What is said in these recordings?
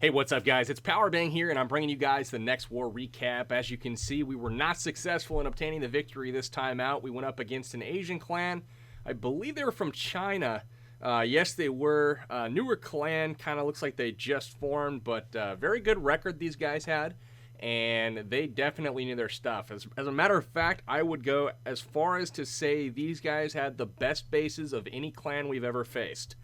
Hey, what's up, guys? It's Powerbang here, and I'm bringing you guys the next war recap. As you can see, we were not successful in obtaining the victory this time out. We went up against an Asian clan. I believe they were from China. Yes, they were. Newer clan, kind of looks like they just formed, but very good record these guys had, and they definitely knew their stuff. As a matter of fact, I would go as far as to say these guys had the best bases of any clan we've ever faced.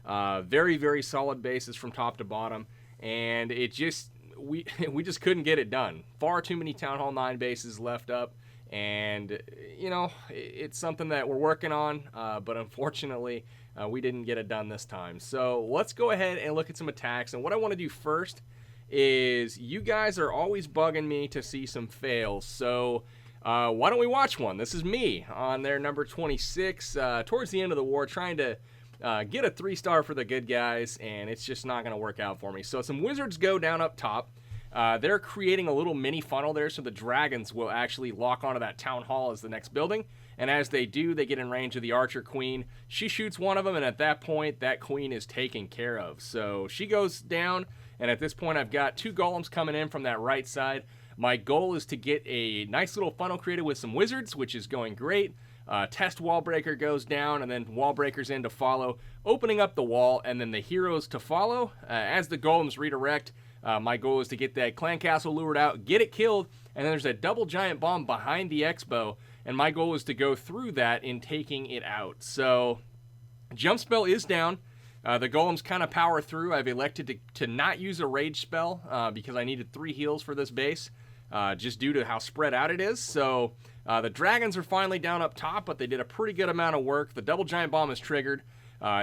Very, very solid bases from top to bottom. And it just, we just couldn't get it done. Far too many Town Hall 9 bases left up, and, you know, it's something that we're working on, but unfortunately, we didn't get it done this time. So let's go ahead and look at some attacks, and what I want to do first is, you guys are always bugging me to see some fails, so why don't we watch one? This is me on their number 26, towards the end of the war, trying to get a 3-star for the good guys, and it's just not going to work out for me. So some wizards go down up top. They're creating a little mini funnel there, so the dragons will actually lock onto that town hall as the next building. And as they do, they get in range of the archer queen. She shoots one of them, and at that point, that queen is taken care of. So she goes down, and at this point, I've got 2 golems coming in from that right side. My goal is to get a nice little funnel created with some wizards, which is going great. Test wall breaker goes down, and then wall breakers in to follow, opening up the wall, and then the heroes to follow. As the golems redirect, my goal is to get that clan castle lured out, get it killed, and then there's a double giant bomb behind the expo, and my goal is to go through that in taking it out. So jump spell is down. The golems kind of power through. I've elected to not use a rage spell because I needed 3 heals for this base, just due to how spread out it is. So the dragons are finally down up top, but they did a pretty good amount of work. The double giant bomb is triggered.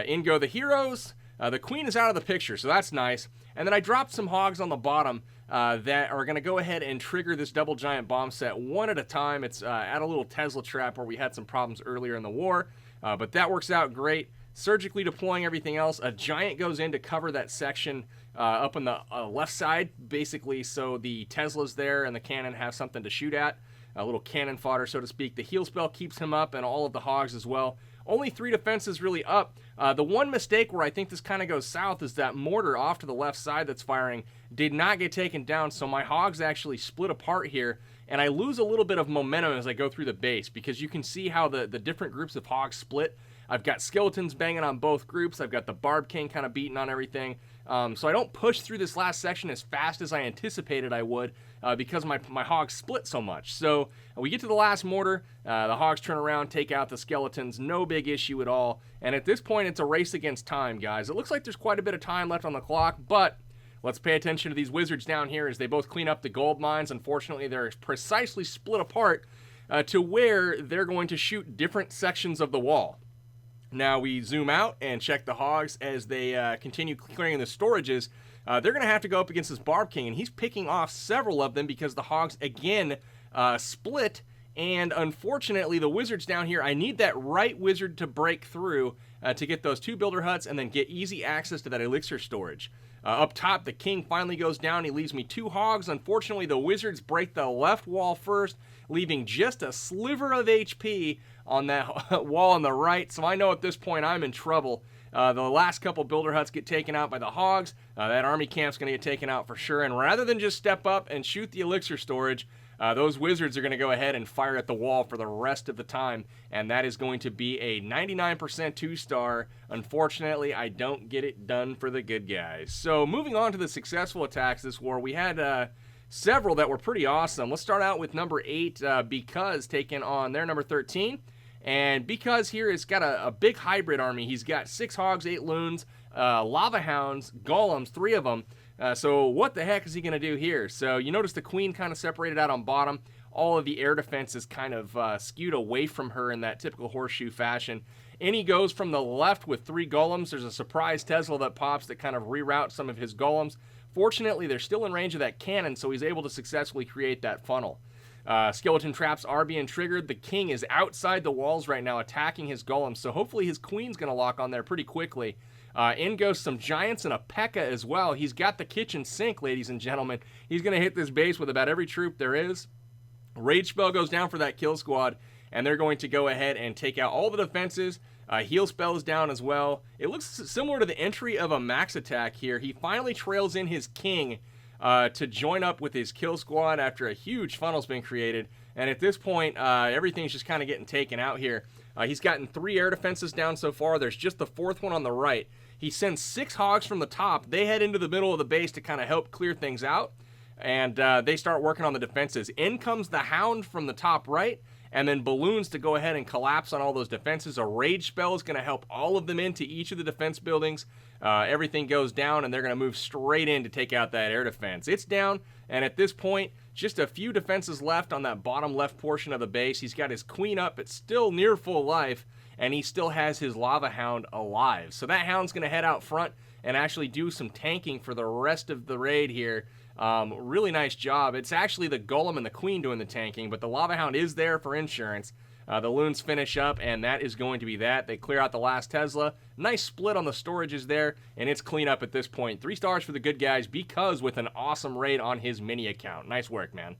In go the heroes. The queen is out of the picture, so that's nice. And then I dropped some hogs on the bottom that are going to go ahead and trigger this double giant bomb set one at a time. It's at a little Tesla trap where we had some problems earlier in the war, but that works out great. Surgically deploying everything else. A giant goes in to cover that section up on the left side, basically, so the Tesla's there and the cannon have something to shoot at. A little cannon fodder, so to speak. The heal spell keeps him up, and all of the hogs as well. Only 3 defenses really up. The one mistake where I think this kind of goes south is that mortar off to the left side that's firing did not get taken down, so my hogs actually split apart here, and I lose a little bit of momentum as I go through the base, because you can see how the different groups of hogs split. I've got skeletons banging on both groups. I've got the Barb King kind of beating on everything. So I don't push through this last section as fast as I anticipated I would because my hogs split so much. So we get to the last mortar. The hogs turn around, take out the skeletons. No big issue at all. And at this point, it's a race against time, guys. It looks like there's quite a bit of time left on the clock, but let's pay attention to these wizards down here as they both clean up the gold mines. Unfortunately, they're precisely split apart to where they're going to shoot different sections of the wall. Now we zoom out and check the hogs as they continue clearing the storages. They're going to have to go up against this Barb King, and he's picking off several of them because the hogs, again, split. And unfortunately, the wizards down here, I need that right wizard to break through to get those 2 builder huts and then get easy access to that elixir storage. Up top, the king finally goes down. He leaves me 2 hogs. Unfortunately, the wizards break the left wall first, leaving just a sliver of HP on that wall on the right. So I know at this point I'm in trouble. The last couple builder huts get taken out by the hogs. That army camp's going to get taken out for sure. And rather than just step up and shoot the elixir storage, those wizards are going to go ahead and fire at the wall for the rest of the time, and that is going to be a 99% 2-star. Unfortunately, I don't get it done for the good guys. So moving on to the successful attacks this war, we had several that were pretty awesome. Let's start out with number 8, Because taking on their number 13. And Because here has got a big hybrid army. He's got 6 hogs, 8 loons, lava hounds, golems, 3 of them. So what the heck is he going to do here? So you notice the queen kind of separated out on bottom. All of the air defense is kind of skewed away from her in that typical horseshoe fashion. And he goes from the left with 3 golems. There's a surprise Tesla that pops that kind of reroutes some of his golems. Fortunately, they're still in range of that cannon, so he's able to successfully create that funnel. Skeleton traps are being triggered. The king is outside the walls right now attacking his golems, so hopefully his queen's going to lock on there pretty quickly. In goes some giants and a P.E.K.K.A. as well. He's got the kitchen sink, ladies and gentlemen. He's going to hit this base with about every troop there is. Rage spell goes down for that kill squad, and they're going to go ahead and take out all the defenses. Heal spell is down as well. It looks similar to the entry of a max attack here. He finally trails in his king to join up with his kill squad after a huge funnel's been created. And at this point, everything's just kind of getting taken out here. He's gotten 3 air defenses down so far. There's just the 4th one on the right. He sends 6 hogs from the top. They head into the middle of the base to kind of help clear things out. And they start working on the defenses. In comes the hound from the top right. And then balloons to go ahead and collapse on all those defenses. A rage spell is going to help all of them into each of the defense buildings. Everything goes down, and they're going to move straight in to take out that air defense. It's down, and at this point, just a few defenses left on that bottom left portion of the base. He's got his queen up. It's still near full life, and he still has his lava hound alive. So that hound's going to head out front and actually do some tanking for the rest of the raid here. Really nice job. It's actually the golem and the queen doing the tanking, but the lava hound is there for insurance. The loons finish up, and that is going to be that. They clear out the last Tesla. Nice split on the storages there, and it's clean up at this point. 3 stars for the good guys because with an awesome raid on his mini account. Nice work, man.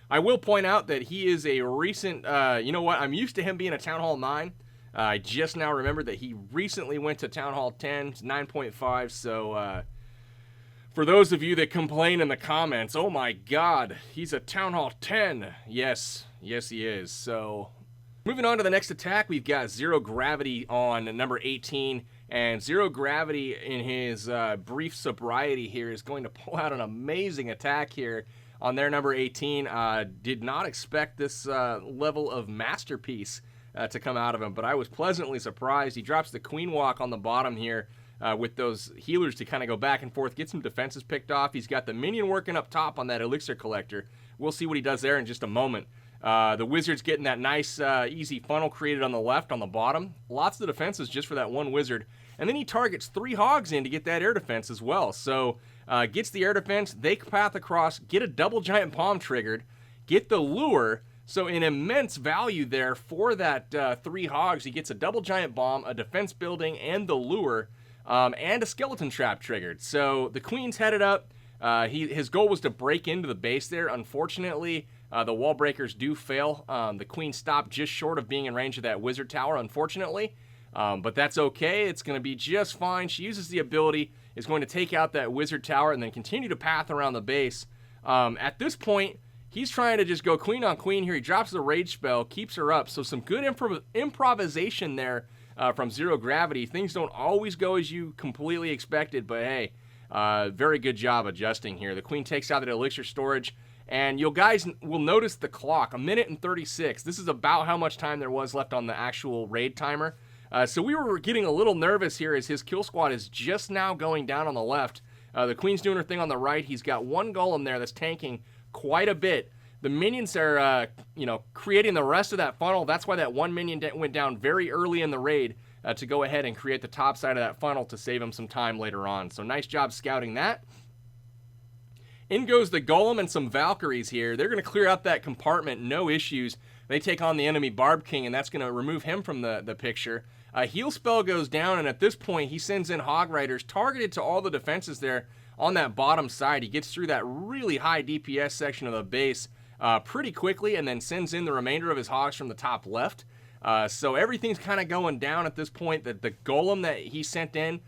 I will point out that he is a recent, you know what, I'm used to him being a Town Hall 9. I just now remembered that he recently went to Town Hall 10, 9.5, so for those of you that complain in the comments, oh my god, he's a Town Hall 10. Yes, he is. So, moving on to the next attack, we've got Zero Gravity on number 18. And Zero Gravity, in his brief sobriety here, is going to pull out an amazing attack here on their number 18. Did not expect this level of masterpiece to come out of him, but I was pleasantly surprised. He drops the Queen Walk on the bottom here. With those healers to kind of go back and forth, get some defenses picked off. He's got the minion working up top on that elixir collector. We'll see what he does there in just a moment. The wizard's getting that nice, easy funnel created on the left, on the bottom. Lots of defenses just for that one wizard. And then he targets 3 hogs in to get that air defense as well. So, gets the air defense, they path across, get a double giant bomb triggered, get the lure. So an immense value there for that 3 hogs. He gets a double giant bomb, a defense building, and the lure. And a skeleton trap triggered. So the queen's headed up. His goal was to break into the base there. Unfortunately, the wall breakers do fail. The queen stopped just short of being in range of that wizard tower, unfortunately. But that's okay. It's going to be just fine. She uses the ability, is going to take out that wizard tower, and then continue to path around the base. At this point, he's trying to just go queen on queen here. He drops the rage spell, keeps her up. So some good improvisation there. From Zero Gravity. Things don't always go as you completely expected, but hey, very good job adjusting here. The queen takes out that elixir storage, and you guys will notice the clock, 1 minute and 36. This is about how much time there was left on the actual raid timer. So we were getting a little nervous here as his kill squad is just now going down on the left. The queen's doing her thing on the right. He's got 1 golem there that's tanking quite a bit. The minions are, creating the rest of that funnel. That's why that 1 minion went down very early in the raid to go ahead and create the top side of that funnel to save him some time later on. So nice job scouting that. In goes the golem and some Valkyries here. They're going to clear out that compartment, no issues. They take on the enemy Barb King, and that's going to remove him from the picture. Heal spell goes down, and at this point, he sends in Hog Riders targeted to all the defenses there on that bottom side. He gets through that really high DPS section of the base pretty quickly, and then sends in the remainder of his hogs from the top left. So everything's kind of going down at this point. The golem that he sent in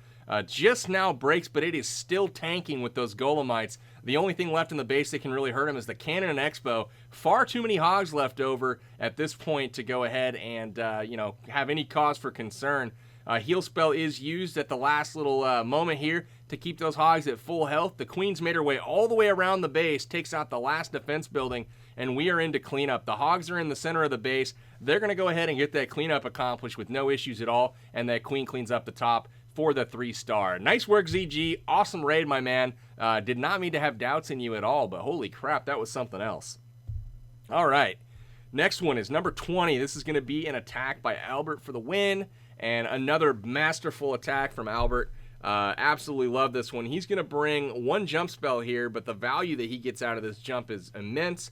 just now breaks, but it is still tanking with those golemites. The only thing left in the base that can really hurt him is the cannon and expo. Far too many hogs left over at this point to go ahead and have any cause for concern. Heal spell is used at the last little moment here to keep those hogs at full health. The queen's made her way all the way around the base, takes out the last defense building, and we are into cleanup. The hogs are in the center of the base. They're going to go ahead and get that cleanup accomplished with no issues at all, and that queen cleans up the top for the 3-star. Nice work, ZG. Awesome raid, my man. Did not mean to have doubts in you at all, but holy crap, that was something else. All right. Next one is number 20. This is going to be an attack by Albert for the win, and another masterful attack from Albert. Absolutely love this one. He's going to bring 1 jump spell here, but the value that he gets out of this jump is immense.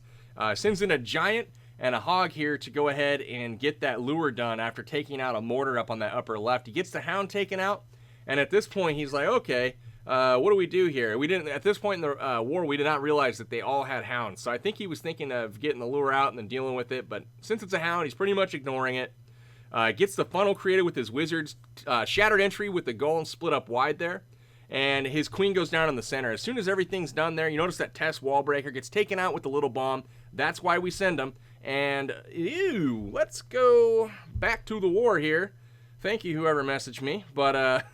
Sends in a giant and a hog here to go ahead and get that lure done after taking out a mortar up on that upper left. He gets the hound taken out, and at this point he's like, okay, what do we do here? We didn't, at this point in the war, we did not realize that they all had hounds. So I think he was thinking of getting the lure out and then dealing with it, but since it's a hound, he's pretty much ignoring it. Gets the funnel created with his wizards. Shattered entry with the golem split up wide there. And his queen goes down in the center. As soon as everything's done there, you notice that Test wall breaker gets taken out with the little bomb. That's why we send them. And, ew, let's go back to the war here. Thank you, whoever messaged me. But,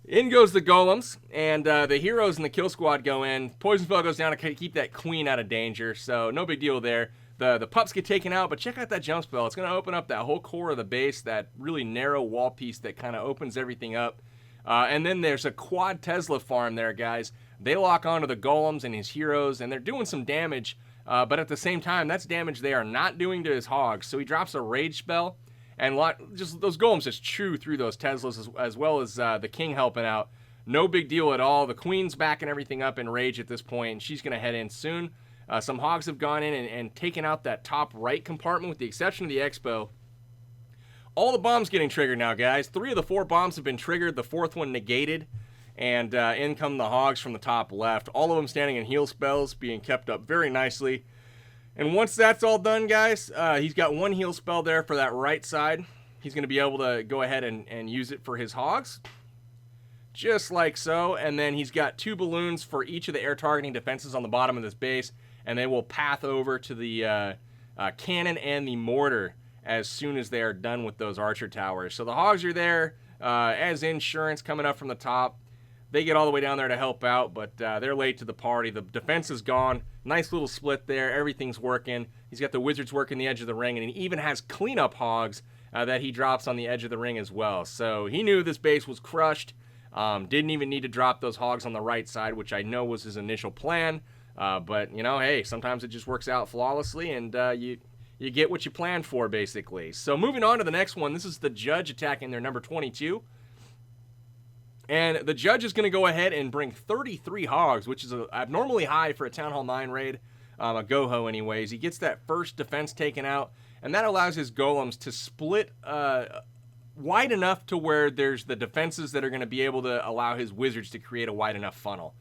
in goes the golems, and the heroes and the kill squad go in. Poison spell goes down to keep that queen out of danger, so no big deal there. The pups get taken out, but check out that jump spell. It's going to open up that whole core of the base, that really narrow wall piece that kind of opens everything up. And then there's a quad Tesla farm there, guys. They lock onto the golems and his heroes, and they're doing some damage. But at the same time, that's damage they are not doing to his hogs. So he drops a rage spell, and just those golems just chew through those Teslas, as well as the king helping out. No big deal at all. The queen's backing everything up in rage at this point, and she's going to head in soon. Some hogs have gone in and taken out that top right compartment, with the exception of the expo. All the bombs getting triggered now, guys. 3 of the 4 bombs have been triggered. The 4th one negated. And in come the hogs from the top left. All of them standing in heal spells, being kept up very nicely. And once that's all done, guys, he's got 1 heal spell there for that right side. He's going to be able to go ahead and use it for his hogs. Just like so. And then he's got 2 balloons for each of the air targeting defenses on the bottom of this base. And they will path over to the cannon and the mortar as soon as they are done with those archer towers. So the hogs are there as insurance coming up from the top. They get all the way down there to help out, but they're late to the party. The defense is gone. Nice little split there. Everything's working. He's got the wizards working the edge of the ring, and he even has cleanup hogs that he drops on the edge of the ring as well. So he knew this base was crushed. Didn't even need to drop those hogs on the right side, which I know was his initial plan. But, you know, hey, sometimes it just works out flawlessly, and you get what you planned for, basically. So moving on to the next one, this is the Judge attacking their number 22. And the Judge is going to go ahead and bring 33 hogs, which is abnormally high for a Town Hall 9 raid, a Goho anyways. He gets that first defense taken out, and that allows his golems to split wide enough to where there's the defenses that are going to be able to allow his wizards to create a wide enough funnel.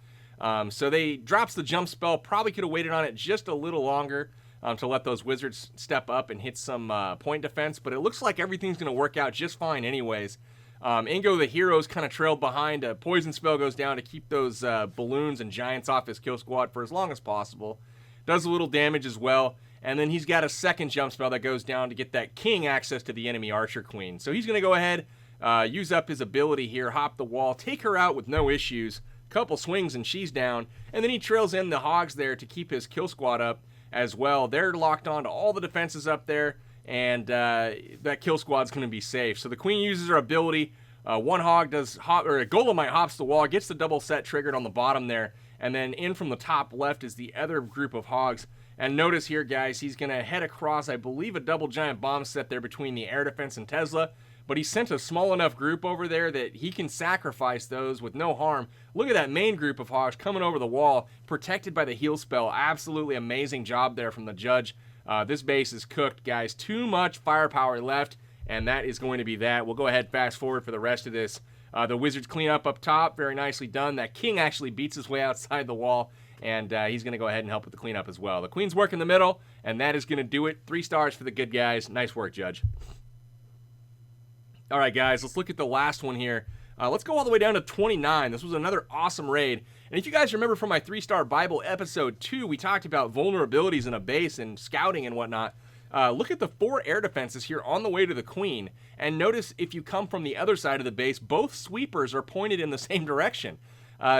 So they drops the jump spell. Probably could have waited on it just a little longer to let those wizards step up and hit some point defense, but it looks like everything's going to work out just fine anyways. In go the heroes, kind of trailed behind. A poison spell goes down to keep those balloons and giants off his kill squad for as long as possible. Does a little damage as well. And then he's got a second jump spell that goes down to get that king access to the enemy archer queen. So he's going to go ahead, use up his ability here, hop the wall, take her out with no issues. Couple swings and she's down. And then he trails in the hogs there to keep his kill squad up as well. They're locked on to all the defenses up there. And that kill squad's going to be safe. So the queen uses her ability. One hog does or a golemite hops the wall, gets the double set triggered on the bottom there, and then in from the top left is the other group of hogs. And notice here, guys, he's going to head across, I believe, a double giant bomb set there between the air defense and Tesla. But he sent a small enough group over there that he can sacrifice those with no harm. Look at that main group of hogs coming over the wall, protected by the heal spell. Absolutely amazing job there from the Judge. This base is cooked, guys. Too much firepower left, and that is going to be that. We'll go ahead fast forward for the rest of this. The Wizards clean up top. Very nicely done. That King actually beats his way outside the wall, and he's going to go ahead and help with the cleanup as well. The Queen's work in the middle, and that is going to do it. 3 stars for the good guys. Nice work, Judge. All right, guys, let's look at the last one here. Let's go all the way down to 29. This was another awesome raid. And if you guys remember from my 3-Star Bible episode 2, we talked about vulnerabilities in a base and scouting and whatnot. Look at the 4 air defenses here on the way to the Queen. And notice if you come from the other side of the base, both sweepers are pointed in the same direction.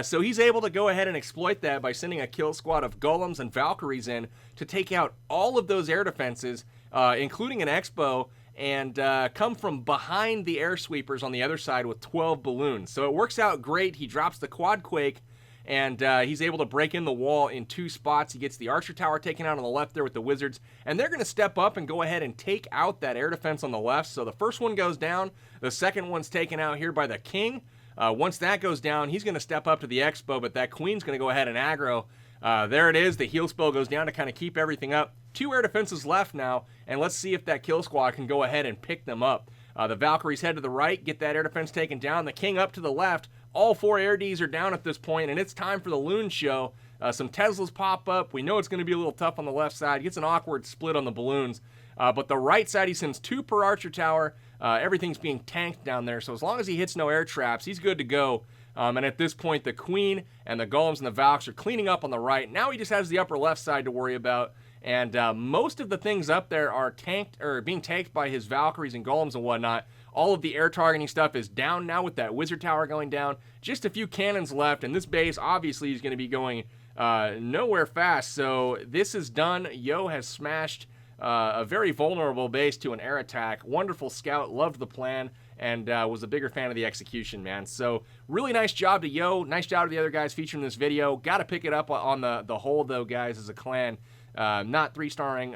So he's able to go ahead and exploit that by sending a kill squad of golems and Valkyries in to take out all of those air defenses, including an Expo, and come from behind the air sweepers on the other side with 12 balloons. So it works out great. He drops the quad quake, and he's able to break in the wall in 2 spots. He gets the archer tower taken out on the left there with the wizards, and they're going to step up and go ahead and take out that air defense on the left. So the first one goes down. The second one's taken out here by the king. Once that goes down, he's going to step up to the Expo, but that queen's going to go ahead and aggro. There it is. The heal spell goes down to kind of keep everything up. 2 air defenses left now, and let's see if that kill squad can go ahead and pick them up. The Valkyries head to the right, get that air defense taken down. The king up to the left. All 4 air Ds are down at this point, and it's time for the Loon Show. Some Teslas pop up. We know it's going to be a little tough on the left side. Gets an awkward split on the balloons. But the right side, he sends 2 per archer tower. Everything's being tanked down there. So as long as he hits no air traps, he's good to go. And at this point, the Queen and the Golems and the Valks are cleaning up on the right. Now he just has the upper left side to worry about. And most of the things up there are tanked or being tanked by his Valkyries and Golems and whatnot. All of the air targeting stuff is down now with that Wizard Tower going down. Just a few cannons left, and this base obviously is going to be going nowhere fast. So this is done. Yo has smashed a very vulnerable base to an air attack. Wonderful scout, loved the plan, and was a bigger fan of the execution, man. So really nice job to Yo. Nice job to the other guys featured in this video. Got to pick it up on the whole, though, guys, as a clan. Not 3-starring,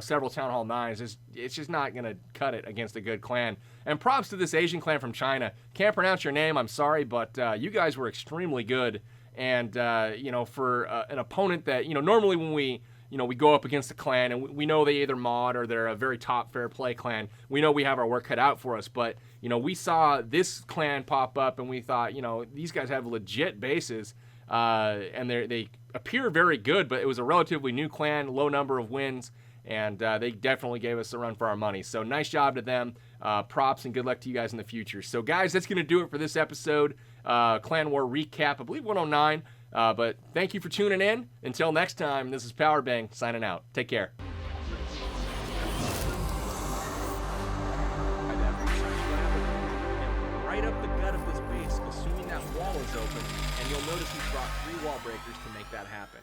several Town Hall 9s. It's just not going to cut it against a good clan. And props to this Asian clan from China. Can't pronounce your name, I'm sorry, but you guys were extremely good. And, for an opponent that, normally when we go up against a clan and we know they either mod or they're a very top fair play clan, we know we have our work cut out for us. But, we saw this clan pop up and we thought, these guys have legit bases. And they appear very good, but it was a relatively new clan, low number of wins, and they definitely gave us a run for our money. So nice job to them. Props and good luck to you guys in the future. So guys, that's going to do it for this episode. Clan War recap, I believe 109. But thank you for tuning in. Until next time, this is Powerbang signing out. Take care. Right up the gut of this base, assuming that wall is open, and you'll notice he's brought 3 wall breakers to make that happen.